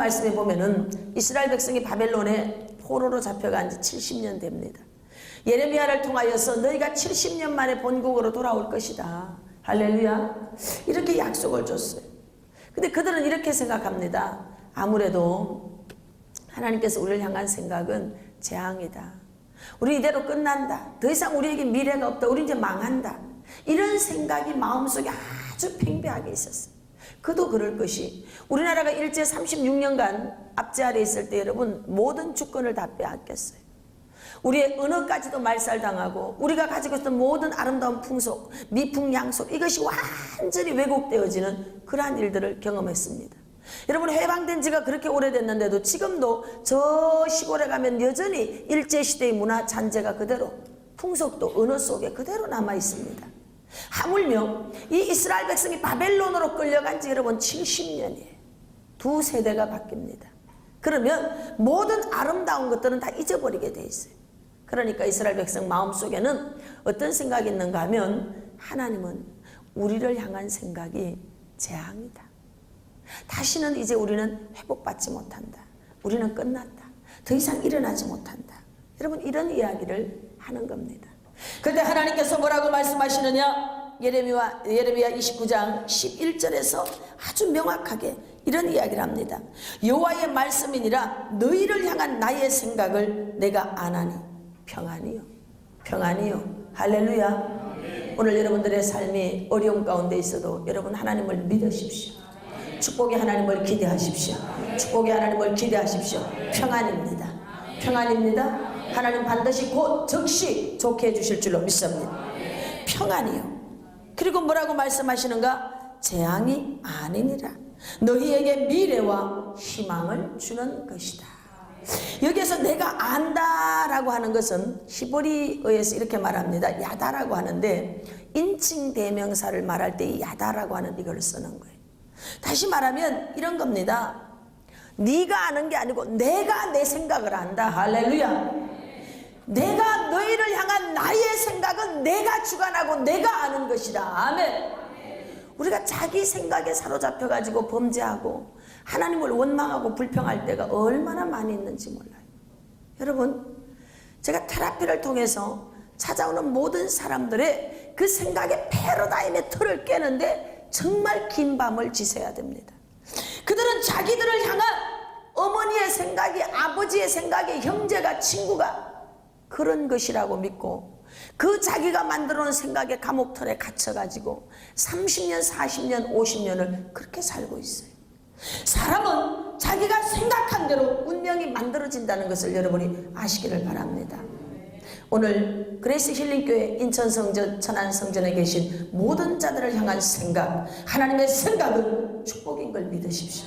말씀에 보면은 이스라엘 백성이 바벨론에 포로로 잡혀간 지 70년 됩니다. 예레미야를 통하여서 너희가 70년 만에 본국으로 돌아올 것이다. 할렐루야. 이렇게 약속을 줬어요. 근데 그들은 이렇게 생각합니다. 아무래도 하나님께서 우리를 향한 생각은 재앙이다. 우리 이대로 끝난다. 더 이상 우리에게 미래가 없다. 우리 이제 망한다. 이런 생각이 마음속에 아주 팽배하게 있었어요. 그도 그럴 것이, 우리나라가 일제 36년간 압제 아래 있을 때 여러분 모든 주권을 다 빼앗겼어요. 우리의 언어까지도 말살당하고 우리가 가지고 있던 모든 아름다운 풍속, 미풍양속, 이것이 완전히 왜곡되어지는 그러한 일들을 경험했습니다. 여러분, 해방된 지가 그렇게 오래됐는데도 지금도 저 시골에 가면 여전히 일제시대의 문화 잔재가 그대로, 풍속도 언어 속에 그대로 남아 있습니다. 하물며 이 이스라엘 백성이 바벨론으로 끌려간 지 여러분 70년이에요. 두 세대가 바뀝니다. 그러면 모든 아름다운 것들은 다 잊어버리게 돼 있어요. 그러니까 이스라엘 백성 마음속에는 어떤 생각이 있는가 하면, 하나님은 우리를 향한 생각이 재앙이다. 다시는 이제 우리는 회복받지 못한다. 우리는 끝났다. 더 이상 일어나지 못한다. 여러분, 이런 이야기를 하는 겁니다. 그런데 하나님께서 뭐라고 말씀하시느냐? 예레미야 29장 11절에서 아주 명확하게 이런 이야기를 합니다. 여호와의 말씀이니라 너희를 향한 나의 생각을 내가 아나니 평안이요, 평안이요. 할렐루야. 오늘 여러분들의 삶이 어려움 가운데 있어도 여러분 하나님을 믿으십시오. 축복의 하나님을 기대하십시오. 축복의 하나님을 기대하십시오. 평안입니다. 평안입니다. 하나님 반드시 곧 즉시 좋게 해주실 줄로 믿습니다. 평안이요. 그리고 뭐라고 말씀하시는가? 재앙이 아니니라. 너희에게 미래와 희망을 주는 것이다. 여기에서 내가 안다라고 하는 것은 히브리어에서 이렇게 말합니다. 야다라고 하는데, 인칭 대명사를 말할 때 이 야다라고 하는 이걸 쓰는 거예요. 다시 말하면 이런 겁니다. 네가 아는 게 아니고 내가 내 생각을 안다. 할렐루야. 내가 너희를 향한 나의 생각은 내가 주관하고 내가 아는 것이다. 아멘. 우리가 자기 생각에 사로잡혀 가지고 범죄하고 하나님을 원망하고 불평할 때가 얼마나 많이 있는지 몰라요. 여러분, 제가 테라피를 통해서 찾아오는 모든 사람들의 그 생각의 패러다임의 틀을 깨는데 정말 긴 밤을 지새야 됩니다. 그들은 자기들을 향한 어머니의 생각이, 아버지의 생각이, 형제가, 친구가 그런 것이라고 믿고 그 자기가 만들어 놓은 생각의 감옥틀에 갇혀가지고 30년, 40년, 50년을 그렇게 살고 있어요. 사람은 자기가 생각한 대로 운명이 만들어진다는 것을 여러분이 아시기를 바랍니다. 오늘 그레이스 힐링교회 인천성전, 천안성전에 계신 모든 자들을 향한 생각, 하나님의 생각은 축복인 걸 믿으십시오.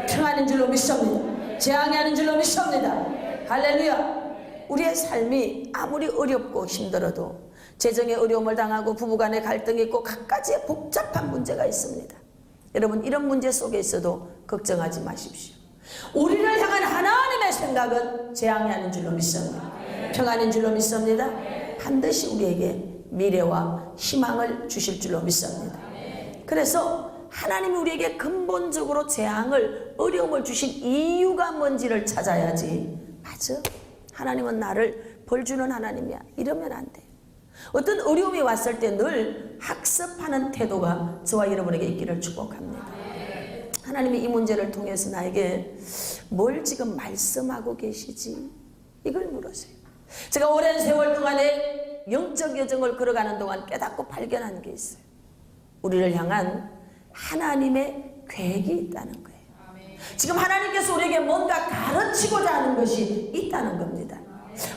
평안인 줄로 믿습니다. 재앙이 아닌 줄로 믿습니다. 할렐루야. 우리의 삶이 아무리 어렵고 힘들어도 재정의 어려움을 당하고 부부간의 갈등이 있고 갖가지의 복잡한 문제가 있습니다. 여러분, 이런 문제 속에 있어도 걱정하지 마십시오. 우리를 향한 하나님의 생각은 재앙이 아닌 줄로 믿습니다. 평안인 줄로 믿습니다. 반드시 우리에게 미래와 희망을 주실 줄로 믿습니다. 그래서 하나님이 우리에게 근본적으로 재앙을, 어려움을 주신 이유가 뭔지를 찾아야지. 맞아, 하나님은 나를 벌 주는 하나님이야, 이러면 안 돼요. 어떤 어려움이 왔을 때 늘 학습하는 태도가 저와 여러분에게 있기를 축복합니다. 하나님이 이 문제를 통해서 나에게 뭘 지금 말씀하고 계시지? 이걸 물으세요. 제가 오랜 세월 동안에 영적 여정을 걸어가는 동안 깨닫고 발견한 게 있어요. 우리를 향한 하나님의 계획이 있다는 거예요. 지금 하나님께서 우리에게 뭔가 가르치고자 하는 것이 있다는 겁니다.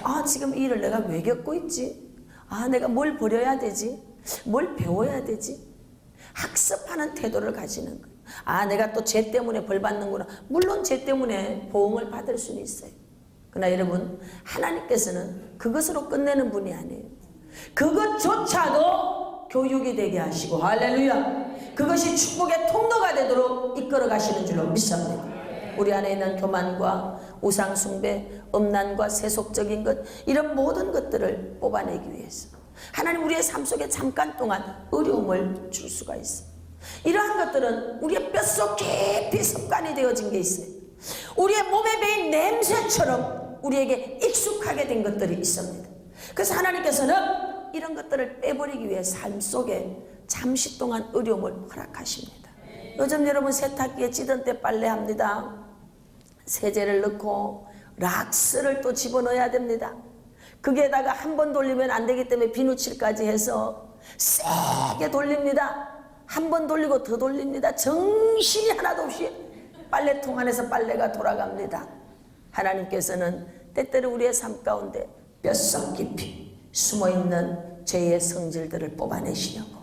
아, 지금 이 일을 내가 왜 겪고 있지? 아, 내가 뭘 버려야 되지? 뭘 배워야 되지? 학습하는 태도를 가지는 거예요. 아, 내가 또 죄 때문에 벌 받는구나. 물론 죄 때문에 보응을 받을 수는 있어요. 그러나 여러분, 하나님께서는 그것으로 끝내는 분이 아니에요. 그것조차도 교육이 되게 하시고, 할렐루야, 그것이 축복의 통로가 되도록 이끌어 가시는 줄로 믿습니다. 우리 안에 있는 교만과 우상숭배, 음란과 세속적인 것, 이런 모든 것들을 뽑아내기 위해서 하나님 우리의 삶 속에 잠깐 동안 어려움을 줄 수가 있어요. 이러한 것들은 우리의 뼛속 깊이 습관이 되어진 게 있어요. 우리의 몸에 배인 냄새처럼 우리에게 익숙하게 된 것들이 있습니다. 그래서 하나님께서는 이런 것들을 빼버리기 위해 삶 속에 잠시 동안 어려움을 허락하십니다. 요즘 여러분 세탁기에 찌든 때 빨래합니다. 세제를 넣고 락스를 또 집어넣어야 됩니다. 거기에다가 한 번 돌리면 안 되기 때문에 비누칠까지 해서 세게 돌립니다. 한 번 돌리고 더 돌립니다. 정신이 하나도 없이 빨래통 안에서 빨래가 돌아갑니다. 하나님께서는 때때로 우리의 삶 가운데 뼛속 깊이 숨어있는 죄의 성질들을 뽑아내시려고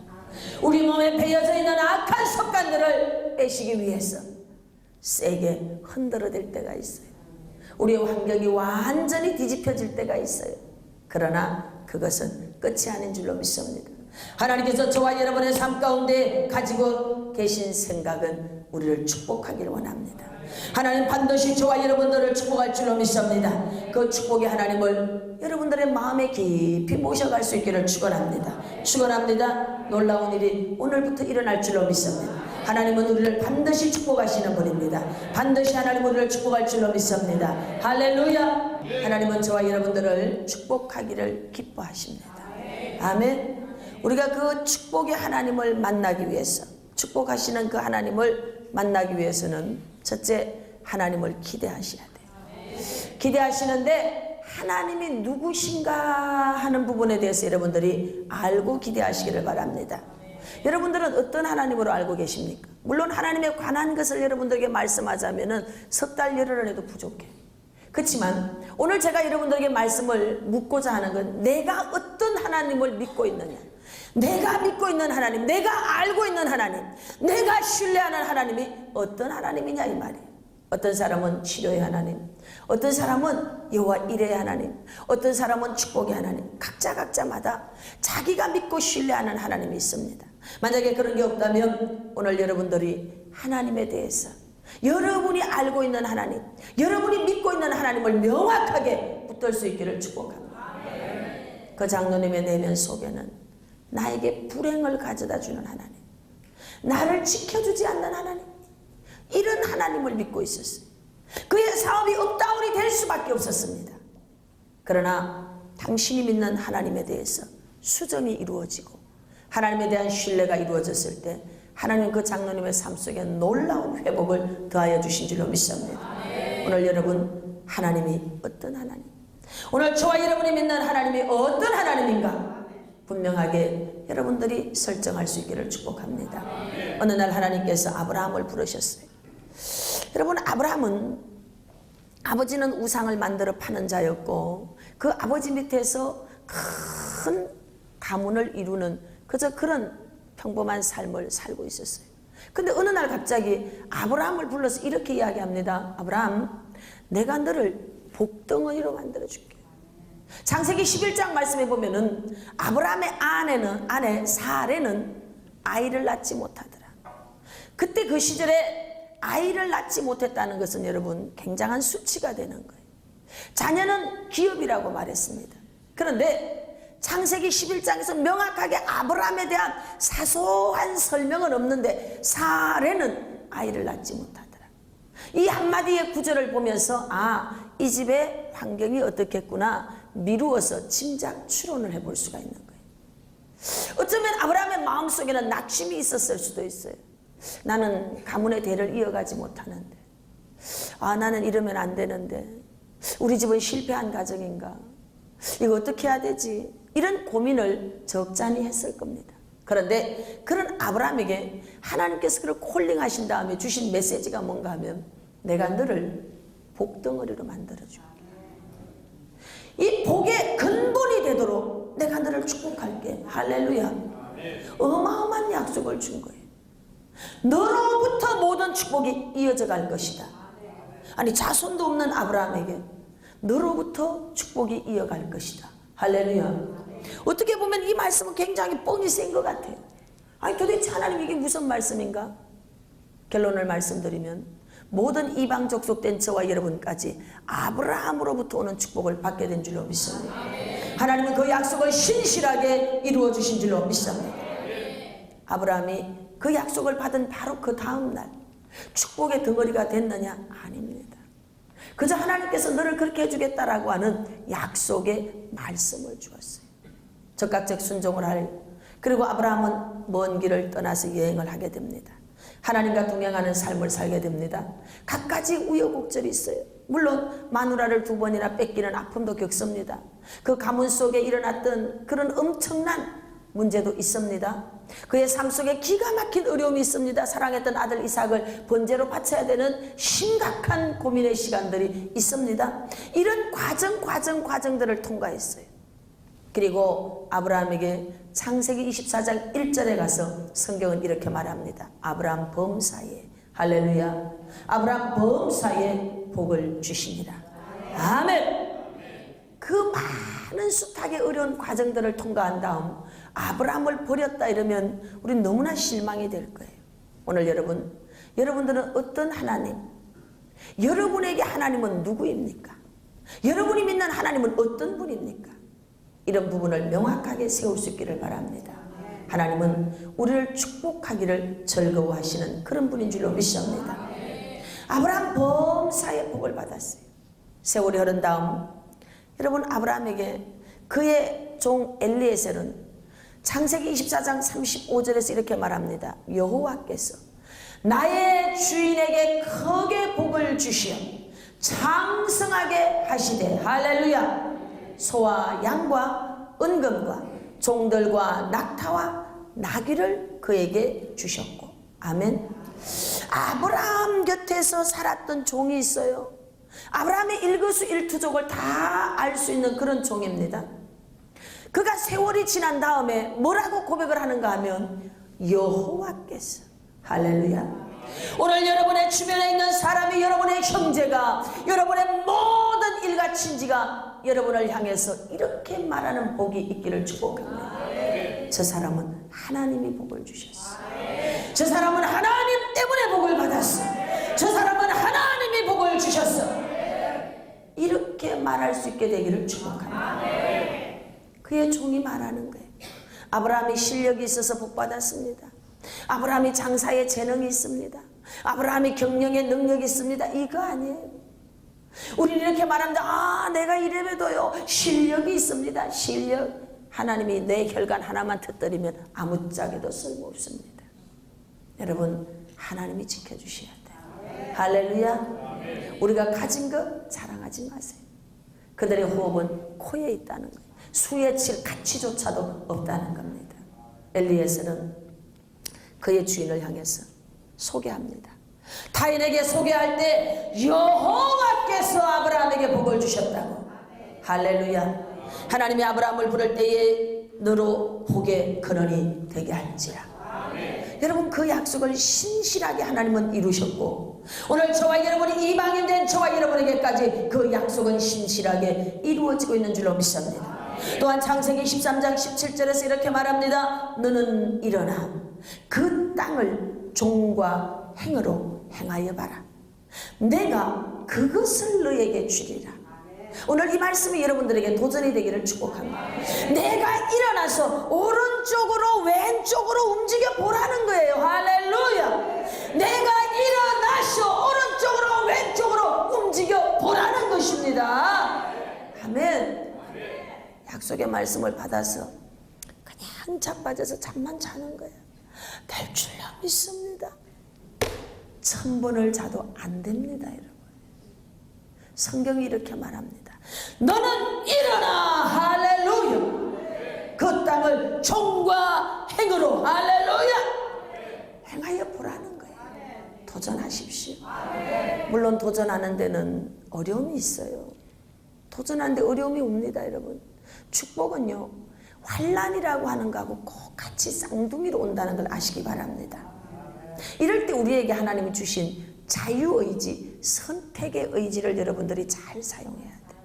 우리 몸에 배어져 있는 악한 습관들을 빼시기 위해서 세게 흔들어댈 때가 있어요. 우리의 환경이 완전히 뒤집혀질 때가 있어요. 그러나 그것은 끝이 아닌 줄로 믿습니다. 하나님께서 저와 여러분의 삶 가운데 가지고 계신 생각은 우리를 축복하기를 원합니다. 하나님 반드시 저와 여러분들을 축복할 줄로 믿습니다. 그 축복의 하나님을 여러분들의 마음에 깊이 모셔갈 수 있기를 축원합니다. 축원합니다. 놀라운 일이 오늘부터 일어날 줄로 믿습니다. 하나님은 우리를 반드시 축복하시는 분입니다. 반드시 하나님은 우리를 축복할 줄로 믿습니다. 할렐루야. 하나님은 저와 여러분들을 축복하기를 기뻐하십니다. 아멘. 우리가 그 축복의 하나님을 만나기 위해서, 축복하시는 그 하나님을 만나기 위해서는 첫째, 하나님을 기대하셔야 돼요. 기대하시는데 하나님이 누구신가 하는 부분에 대해서 여러분들이 알고 기대하시기를 바랍니다. 여러분들은 어떤 하나님으로 알고 계십니까? 물론 하나님에 관한 것을 여러분들에게 말씀하자면 석 달 열흘을 해도 부족해. 그렇지만 오늘 제가 여러분들에게 말씀을 묻고자 하는 건 내가 어떤 하나님을 믿고 있느냐, 내가 믿고 있는 하나님, 내가 알고 있는 하나님, 내가 신뢰하는 하나님이 어떤 하나님이냐 이 말이에요. 어떤 사람은 치료의 하나님, 어떤 사람은 여호와 이레의 하나님, 어떤 사람은 축복의 하나님, 각자마다 자기가 믿고 신뢰하는 하나님이 있습니다. 만약에 그런 게 없다면 오늘 여러분들이 하나님에 대해서 여러분이 알고 있는 하나님, 여러분이 믿고 있는 하나님을 명확하게 붙들 수 있기를 축복합니다. 그 장로님의 내면 속에는 나에게 불행을 가져다 주는 하나님, 나를 지켜주지 않는 하나님, 이런 하나님을 믿고 있었어요. 그의 사업이 업다운이 될 수밖에 없었습니다. 그러나 당신이 믿는 하나님에 대해서 수정이 이루어지고 하나님에 대한 신뢰가 이루어졌을 때 하나님 그 장로님의 삶 속에 놀라운 회복을 더하여 주신 줄로 믿습니다. 오늘 여러분 하나님이 어떤 하나님, 오늘 저와 여러분이 믿는 하나님이 어떤 하나님인가 분명하게 여러분들이 설정할 수 있기를 축복합니다. 어느 날 하나님께서 아브라함을 부르셨어요. 여러분 아브라함은 아버지는 우상을 만들어 파는 자였고 그 아버지 밑에서 큰 가문을 이루는 그저 그런 평범한 삶을 살고 있었어요. 근데 어느 날 갑자기 아브라함을 불러서 이렇게 이야기합니다. 아브라함, 내가 너를 복덩어리로 만들어줄게. 창세기 11장 말씀에 보면은 아브라함의 아내 사레는 아이를 낳지 못하더라. 그때 그 시절에 아이를 낳지 못했다는 것은 여러분 굉장한 수치가 되는 거예요. 자녀는 기업이라고 말했습니다. 그런데 창세기 11장에서 명확하게 아브라함에 대한 사소한 설명은 없는데 사레는 아이를 낳지 못하더라. 이 한마디의 구절을 보면서 이 집의 환경이 어떻겠구나 미루어서 짐작 추론을 해볼 수가 있는 거예요. 어쩌면 아브라함의 마음속에는 낙심이 있었을 수도 있어요. 나는 가문의 대를 이어가지 못하는데, 나는 이러면 안 되는데, 우리 집은 실패한 가정인가, 이거 어떻게 해야 되지, 이런 고민을 적잖이 했을 겁니다. 그런데 그런 아브라함에게 하나님께서 그를 콜링하신 다음에 주신 메시지가 뭔가 하면 내가 너를 복덩어리로 만들어줄게. 이 복의 근본이 되도록 내가 너를 축복할게. 할렐루야. 어마어마한 약속을 준 거예요. 너로부터 모든 축복이 이어져 갈 것이다. 아니 자손도 없는 아브라함에게 너로부터 축복이 이어갈 것이다. 할렐루야. 어떻게 보면 이 말씀은 굉장히 뻔히 센 것 같아요. 아니 도대체 하나님 이게 무슨 말씀인가? 결론을 말씀드리면 모든 이방 족속된 저와 여러분까지 아브라함으로부터 오는 축복을 받게 된 줄로 믿습니다. 하나님은 그 약속을 신실하게 이루어 주신 줄로 믿습니다. 아브라함이 그 약속을 받은 바로 그 다음 날 축복의 덩어리가 됐느냐? 아닙니다. 그저 하나님께서 너를 그렇게 해주겠다라고 하는 약속의 말씀을 주었어요. 적극적 순종을 할, 그리고 아브라함은 먼 길을 떠나서 여행을 하게 됩니다. 하나님과 동행하는 삶을 살게 됩니다. 갖가지 우여곡절이 있어요. 물론 마누라를 2번이나 뺏기는 아픔도 겪습니다. 그 가문 속에 일어났던 그런 엄청난 문제도 있습니다. 그의 삶 속에 기가 막힌 어려움이 있습니다. 사랑했던 아들 이삭을 번제로 바쳐야 되는 심각한 고민의 시간들이 있습니다. 이런 과정들을 통과했어요. 그리고 아브라함에게 창세기 24장 1절에 가서 성경은 이렇게 말합니다. 아브라함 범사에, 할렐루야, 아브라함 범사에 복을 주시니라. 아멘. 그 많은 숱하게 어려운 과정들을 통과한 다음 아브라함을 버렸다 이러면 우린 너무나 실망이 될 거예요. 오늘 여러분들은 어떤 하나님, 여러분에게 하나님은 누구입니까? 여러분이 믿는 하나님은 어떤 분입니까? 이런 부분을 명확하게 세울 수 있기를 바랍니다. 하나님은 우리를 축복하기를 즐거워하시는 그런 분인 줄로 믿습니다. 아브라함 범사의 복을 받았어요. 세월이 흐른 다음 여러분, 아브라함에게 그의 종 엘리에셀은 창세기 24장 35절에서 이렇게 말합니다. 여호와께서 나의 주인에게 크게 복을 주시어 장성하게 하시되, 할렐루야, 소와 양과 은금과 종들과 낙타와 나귀를 그에게 주셨고. 아멘. 아브라함 곁에서 살았던 종이 있어요. 아브라함의 일거수일투족을 다 알 수 있는 그런 종입니다. 그가 세월이 지난 다음에 뭐라고 고백을 하는가 하면 여호와께서, 할렐루야, 오늘 여러분의 주변에 있는 사람이, 여러분의 형제가, 여러분의 모든 일가 친지가 여러분을 향해서 이렇게 말하는 복이 있기를 축복합니다. 저 사람은 하나님이 복을 주셨어. 저 사람은 하나님 때문에 복을 받았어. 저 사람은 하나님이 복을 주셨어. 이렇게 말할 수 있게 되기를 축복합니다. 그의 종이 말하는 거예요. 아브라함이 실력이 있어서 복받았습니다. 아브라함이 장사에 재능이 있습니다. 아브라함이 경영에 능력이 있습니다. 이거 아니에요. 우리는 이렇게 말합니다. 아, 내가 이래봬도요 실력이 있습니다. 실력, 하나님이 내 혈관 하나만 터뜨리면 아무짝에도 쓸모없습니다. 여러분, 하나님이 지켜주셔야 돼요. 할렐루야. 우리가 가진 것 자랑하지 마세요. 그들의 호흡은 코에 있다는 거예요. 수에 칠 가치조차도 없다는 겁니다. 엘리에셀은 그의 주인을 향해서 소개합니다. 타인에게 소개할 때 여호와께서 아브라함에게 복을 주셨다고. 할렐루야. 하나님이 아브라함을 부를 때에 너로 복의 근원이 되게 할지라. 여러분, 그 약속을 신실하게 하나님은 이루셨고, 오늘 저와 여러분이 이방인 된 저와 여러분에게까지 그 약속은 신실하게 이루어지고 있는 줄로 믿습니다. 또한 창세기 13장 17절에서 이렇게 말합니다. 너는 일어나 그 땅을 종과 행으로 행하여 봐라. 내가 그것을 너에게 주리라. 오늘 이 말씀이 여러분들에게 도전이 되기를 축복합니다. 내가 일어나서 오른쪽으로 왼쪽으로 움직여 보라는 거예요. 할렐루야. 내가 일어나서 오른쪽으로 왼쪽으로 움직여 보라는 것입니다. 아멘. 약속의 말씀을 받아서 그냥 자빠져서 잠만 자는 거예요. 될 줄로 믿습니다. 1000번을 자도 안 됩니다, 여러분. 성경이 이렇게 말합니다. 너는 일어나, 할렐루야. 그 땅을 종과 행으로, 할렐루야, 행하여 보라는 거예요. 도전하십시오. 물론 도전하는 데는 어려움이 있어요. 도전하는데 어려움이 옵니다, 여러분. 축복은요, 환난이라고 하는 거하고 꼭 같이 쌍둥이로 온다는 걸 아시기 바랍니다. 이럴 때 우리에게 하나님이 주신 자유의지, 선택의 의지를 여러분들이 잘 사용해야 돼요.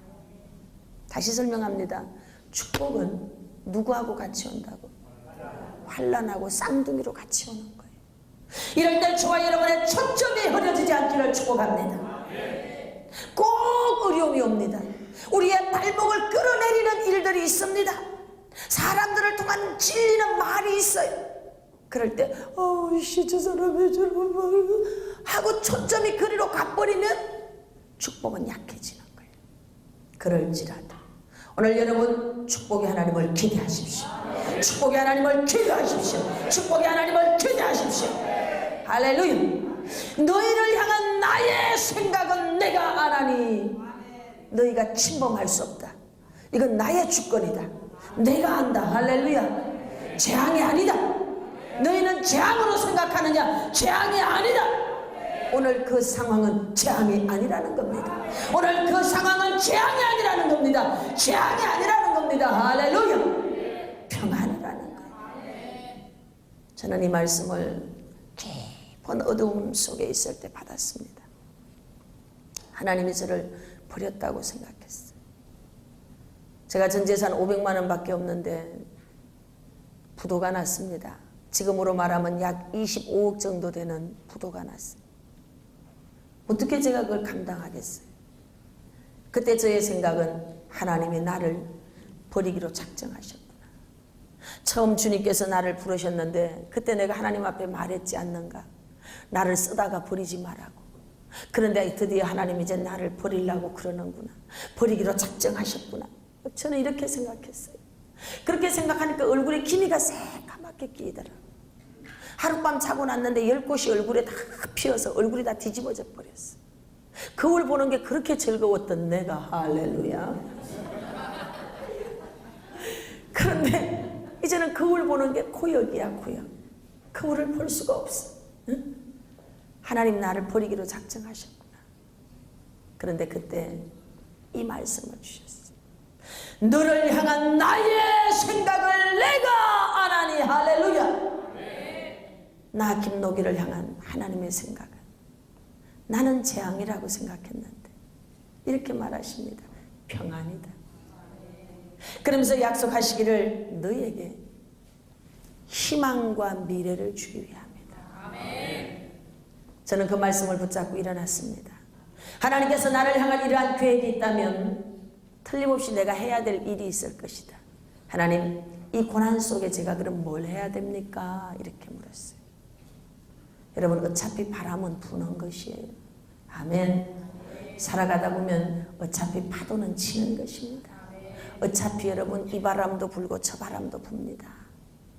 다시 설명합니다. 축복은 누구하고 같이 온다고? 환난하고 쌍둥이로 같이 오는 거예요. 이럴 때 저와 여러분의 초점이 흐려지지 않기를 축복합니다. 꼭 어려움이 옵니다. 우리의 발목을 끌어내리는 일들이 있습니다. 사람들을 통한 찔리는 말이 있어요. 그럴 때 저 사람이 저런 말 하고 초점이 그리로 가버리면 축복은 약해지는 거예요. 그럴지라도 오늘 여러분 축복의 하나님을 기대하십시오. 축복의 하나님을 기대하십시오. 축복의 하나님을 기대하십시오. 할렐루야. 너희를 향한 나의 생각은 내가 아나니 너희가 침범할 수 없다. 이건 나의 주권이다. 내가 안다. 할렐루야. 재앙이 아니다. 너희는 재앙으로 생각하느냐? 재앙이 아니다. 오늘 그 상황은 재앙이 아니라는 겁니다. 오늘 그 상황은 재앙이 아니라는 겁니다. 재앙이 아니라는 겁니다. 할렐루야. 평안이라는 거예요. 저는 이 말씀을 깊은 어두움 속에 있을 때 받았습니다. 하나님이 저를 버렸다고 생각했어요. 제가 전 재산 500만 원밖에 없는데 부도가 났습니다. 지금으로 말하면 약 25억 정도 되는 부도가 났어요. 어떻게 제가 그걸 감당하겠어요? 그때 저의 생각은 하나님이 나를 버리기로 작정하셨구나. 처음 주님께서 나를 부르셨는데 그때 내가 하나님 앞에 말했지 않는가? 나를 쓰다가 버리지 말라고. 그런데 드디어 하나님이 이제 나를 버리려고 그러는구나. 버리기로 작정하셨구나. 저는 이렇게 생각했어요. 그렇게 생각하니까 얼굴에 기미가 새까맣게 끼이더라고요. 하룻밤 자고 났는데 10곳이 얼굴에 다 피어서 얼굴이 다 뒤집어져 버렸어. 거울 보는 게 그렇게 즐거웠던 내가. 할렐루야. 그런데 이제는 거울 보는 게 고역이야. 고역. 거울을 볼 수가 없어. 응? 하나님 나를 버리기로 작정하셨구나. 그런데 그때 이 말씀을 주셨어요. 너를 향한 나의 생각을 내가 아나니. 할렐루야. 나 김노기를 향한 하나님의 생각은 나는 재앙이라고 생각했는데 이렇게 말하십니다. 평안이다. 그러면서 약속하시기를 너희에게 희망과 미래를 주기 위함이다. 저는 그 말씀을 붙잡고 일어났습니다. 하나님께서 나를 향한 이러한 계획이 있다면 틀림없이 내가 해야 될 일이 있을 것이다. 하나님, 이 고난 속에 제가 그럼 뭘 해야 됩니까? 이렇게 물었어요. 여러분, 어차피 바람은 부는 것이에요. 아멘. 살아가다 보면 어차피 파도는 치는 것입니다. 어차피 여러분 이 바람도 불고 저 바람도 붑니다.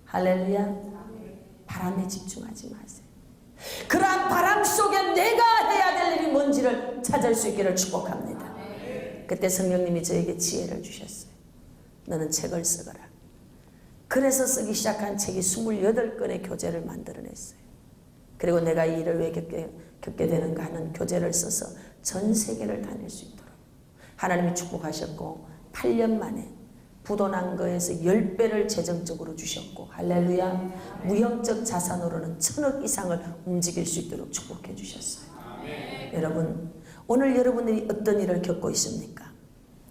할렐루야. 바람에 집중하지 마세요. 그러한 바람 속에 내가 해야 될 일이 뭔지를 찾을 수 있기를 축복합니다. 그때 성령님이 저에게 지혜를 주셨어요. 너는 책을 쓰거라. 그래서 쓰기 시작한 책이 28권의 교재를 만들어냈어요. 그리고 내가 이 일을 왜 겪게 되는가 하는 교재를 써서 전 세계를 다닐 수 있도록 하나님이 축복하셨고 8년 만에 부도난 거에서 10배를 재정적으로 주셨고 할렐루야. 무형적 자산으로는 1000억 이상을 움직일 수 있도록 축복해 주셨어요. 여러분, 오늘 여러분들이 어떤 일을 겪고 있습니까?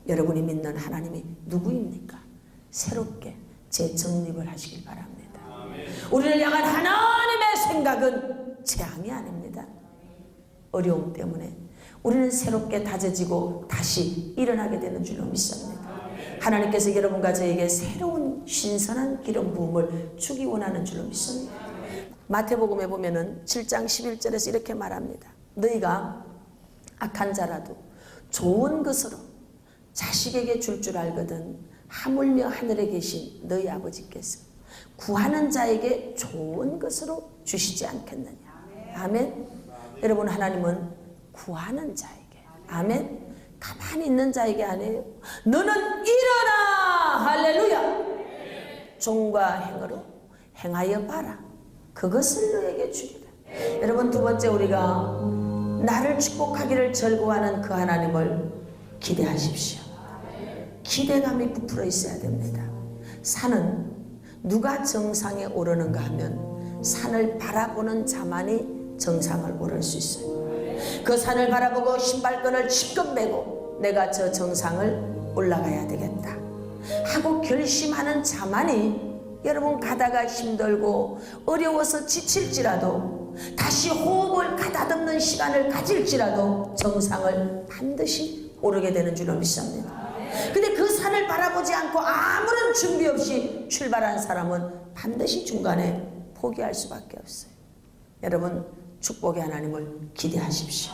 여러분이 믿는 하나님이 누구입니까? 새롭게 재정립을 하시길 바랍니다. 우리를 향한 하나님의 생각은 재앙이 아닙니다. 어려움 때문에 우리는 새롭게 다져지고 다시 일어나게 되는 줄로 믿습니다. 하나님께서 여러분과 저에게 새로운 신선한 기름 부음을 주기 원하는 줄로 믿습니다. 마태복음에 보면은 7장 11절에서 이렇게 말합니다. 너희가 악한 자라도 좋은 것으로 자식에게 줄 줄 알거든 하물며 하늘에 계신 너희 아버지께서 구하는 자에게 좋은 것으로 주시지 않겠느냐. 아멘. 여러분, 하나님은 구하는 자에게, 아멘, 가만히 있는 자에게 아니에요. 너는 일어나. 할렐루야. 종과 행으로 행하여 봐라. 그것을 너에게 주리라. 여러분, 두 번째, 우리가 나를 축복하기를 절구하는 그 하나님을 기대하십시오. 기대감이 부풀어 있어야 됩니다. 산은 누가 정상에 오르는가 하면 산을 바라보는 자만이 정상을 오를 수 있어요. 그 산을 바라보고 신발끈을 짚고 매고 내가 저 정상을 올라가야 되겠다 하고 결심하는 자만이 여러분 가다가 힘들고 어려워서 지칠지라도 다시 호흡을 가다듬는 시간을 가질지라도 정상을 반드시 오르게 되는 줄로 믿습니다. 근데 그 산을 바라보지 않고 아무런 준비 없이 출발한 사람은 반드시 중간에 포기할 수밖에 없어요. 여러분, 축복의 하나님을 기대하십시오.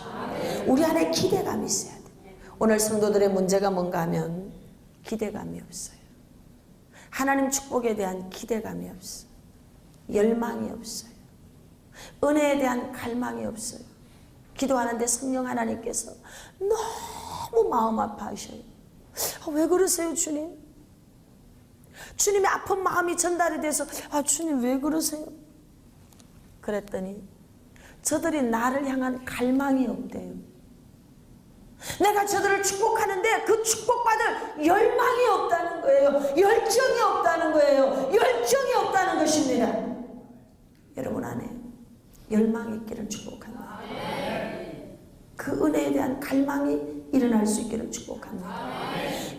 우리 안에 기대감이 있어야 돼. 오늘 성도들의 문제가 뭔가 하면 기대감이 없어요. 하나님 축복에 대한 기대감이 없어요. 열망이 없어요. 은혜에 대한 갈망이 없어요. 기도하는데 성령 하나님께서 너무 마음 아파하셔요. 왜 그러세요, 주님? 주님의 아픈 마음이 전달이 돼서 주님 왜 그러세요? 그랬더니 저들이 나를 향한 갈망이 없대요. 내가 저들을 축복하는데 그 축복받을 열망이 없다는 거예요. 열정이 없다는 거예요. 열정이 없다는 것입니다. 여러분 안에 열망이 있기를 축복합니다. 그 은혜에 대한 갈망이 일어날 수 있기를 축복합니다.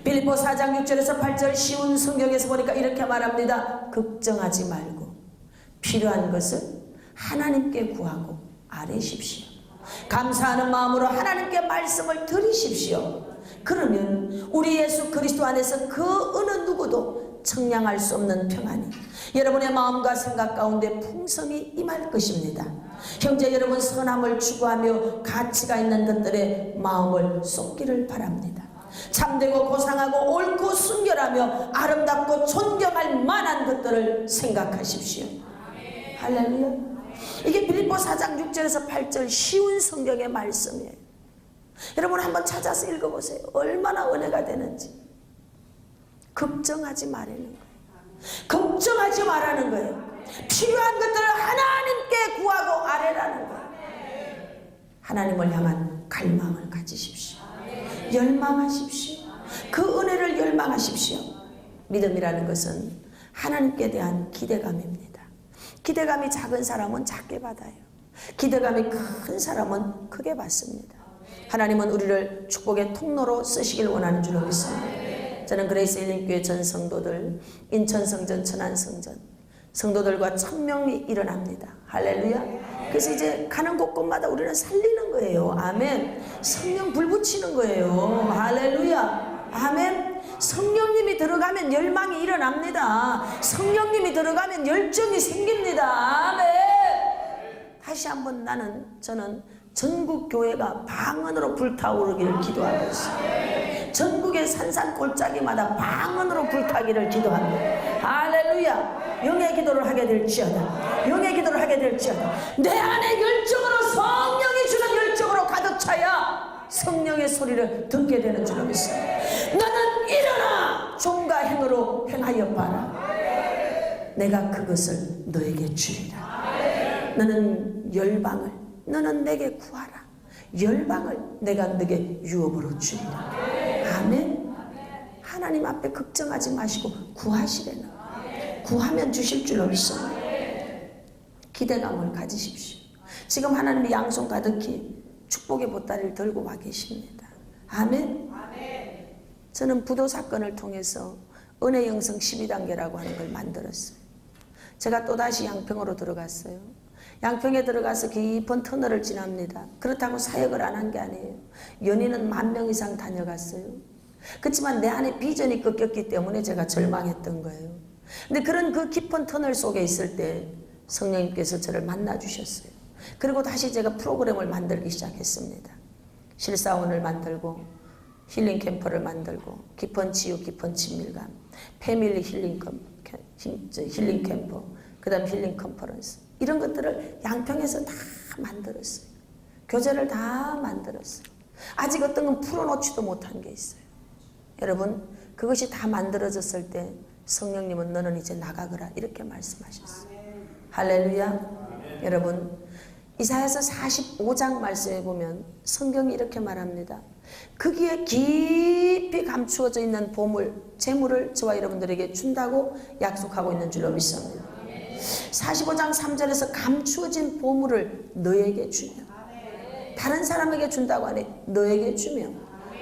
빌립보 4장 6절에서 8절 쉬운 성경에서 보니까 이렇게 말합니다. 걱정하지 말고 필요한 것은 하나님께 구하고 아뢰십시오. 감사하는 마음으로 하나님께 말씀을 드리십시오. 그러면 우리 예수 그리스도 안에서 그 어느 누구도 청량할 수 없는 평안이 여러분의 마음과 생각 가운데 풍성히 임할 것입니다. 형제 여러분, 선함을 추구하며 가치가 있는 것들에 마음을 쏟기를 바랍니다. 참되고 고상하고 옳고 순결하며 아름답고 존경할 만한 것들을 생각하십시오. 할렐루야. 이게 빌립보 4장 6절에서 8절 쉬운 성경의 말씀이에요. 여러분 한번 찾아서 읽어보세요. 얼마나 은혜가 되는지. 걱정하지 말라는 거예요. 걱정하지 말라는 거예요. 필요한 것들을 하나님께 구하고 아뢰라는 거예요. 하나님을 향한 갈망을 가지십시오. 열망하십시오. 그 은혜를 열망하십시오. 믿음이라는 것은 하나님께 대한 기대감입니다. 기대감이 작은 사람은 작게 받아요. 기대감이 큰 사람은 크게 받습니다. 하나님은 우리를 축복의 통로로 쓰시길 원하는 줄로 믿습니다. 저는 그레이스 힐링교회 전 성도들, 인천성전, 천안성전 성도들과 천명이 일어납니다. 할렐루야. 그래서 이제 가는 곳곳마다 우리는 살리는 거예요. 아멘. 성령 불 붙이는 거예요. 할렐루야. 아멘. 성령님이 들어가면 열망이 일어납니다. 성령님이 들어가면 열정이 생깁니다. 아멘. 다시 한번 저는 전국 교회가 방언으로 불타오르기를 기도하고 있어요. 전국의 산골짜기마다 방언으로 불타기를 기도합니다. 할렐루야. 영의 기도를 하게 될지어다. 영의 기도를 하게 될지어다. 내 안에 열정으로 성령이 주는 열정으로 가득 차야 성령의 소리를 듣게 되는 줄로 믿습니다. 너는 일어나 종과 행으로 행하여 봐라. 내가 그것을 너에게 주리라. 너는 열방을 너는 내게 구하라. 열방을 내가 너에게 유업으로 주리라. 아멘. 하나님 앞에 걱정하지 마시고 구하시래는. 구하면 주실 줄로 믿습니다. 기대감을 가지십시오. 지금 하나님이 양손 가득히 축복의 보따리를 들고 와 계십니다. 아멘. 저는 부도 사건을 통해서 은혜 영성 12단계라고 하는 걸 만들었어요. 제가 또다시 양평으로 들어갔어요. 양평에 들어가서 깊은 터널을 지납니다. 그렇다고 사역을 안 한 게 아니에요. 연인은 10,000명 이상 다녀갔어요. 그렇지만 내 안에 비전이 꺾였기 때문에 제가 절망했던 거예요. 근데 그런 그 깊은 터널 속에 있을 때 성령님께서 저를 만나 주셨어요. 그리고 다시 제가 프로그램을 만들기 시작했습니다. 실사원을 만들고 힐링 캠퍼를 만들고 깊은 치유, 깊은 친밀감, 패밀리 힐링 캠퍼, 그 다음 힐링 컨퍼런스 이런 것들을 양평에서 다 만들었어요. 교재를 다 만들었어요. 아직 어떤 건 풀어놓지도 못한 게 있어요. 여러분 그것이 다 만들어졌을 때 성령님은 너는 이제 나가거라 이렇게 말씀하셨어요. 할렐루야. 여러분 이사야서 45장 말씀에 보면 성경이 이렇게 말합니다. 거기에 깊이 감추어져 있는 보물, 재물을 저와 여러분들에게 준다고 약속하고 있는 줄로 믿습니다. 45장 3절에서 감추어진 보물을 너에게 주며 다른 사람에게 준다고 하니 너에게 주며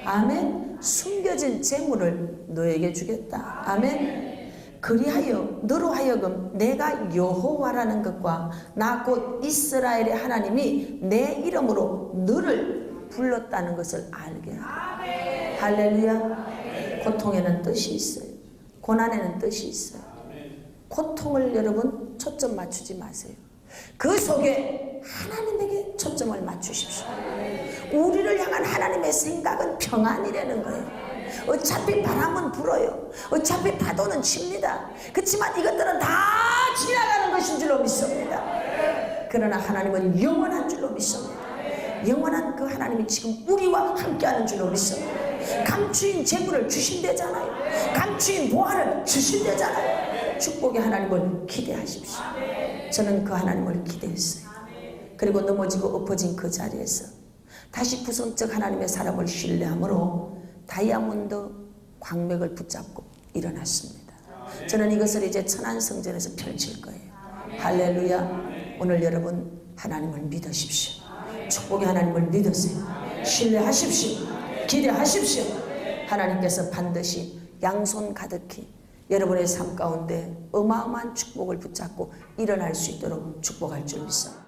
아멘. 숨겨진 재물을 너에게 주겠다. 아멘. 그리하여 너로 하여금 내가 여호와라는 것과 나 곧 이스라엘의 하나님이 내 이름으로 너를 불렀다는 것을 알게 하라. 할렐루야. 고통에는 뜻이 있어요. 고난에는 뜻이 있어요. 고통을 여러분 초점 맞추지 마세요. 그 속에 하나님에게 초점을 맞추십시오. 우리를 향한 하나님의 생각은 평안이라는 거예요. 어차피 바람은 불어요. 어차피 파도는 칩니다. 그렇지만 이것들은 다 지나가는 것인 줄로 믿습니다. 그러나 하나님은 영원한 줄로 믿습니다. 영원한 그 하나님이 지금 우리와 함께하는 줄로 믿습니다. 감추인 재물을 주신대잖아요. 감추인 보화를 주신대잖아요. 축복의 하나님을 기대하십시오. 저는 그 하나님을 기대했어요. 그리고 넘어지고 엎어진 그 자리에서 다시 구성적 하나님의 사람을 신뢰함으로 다이아몬드 광맥을 붙잡고 일어났습니다. 저는 이것을 이제 천안성전에서 펼칠 거예요. 할렐루야. 오늘 여러분 하나님을 믿으십시오. 축복의 하나님을 믿으세요. 신뢰하십시오. 기대하십시오. 하나님께서 반드시 양손 가득히 여러분의 삶 가운데 어마어마한 축복을 붙잡고 일어날 수 있도록 축복할 줄 믿습니다.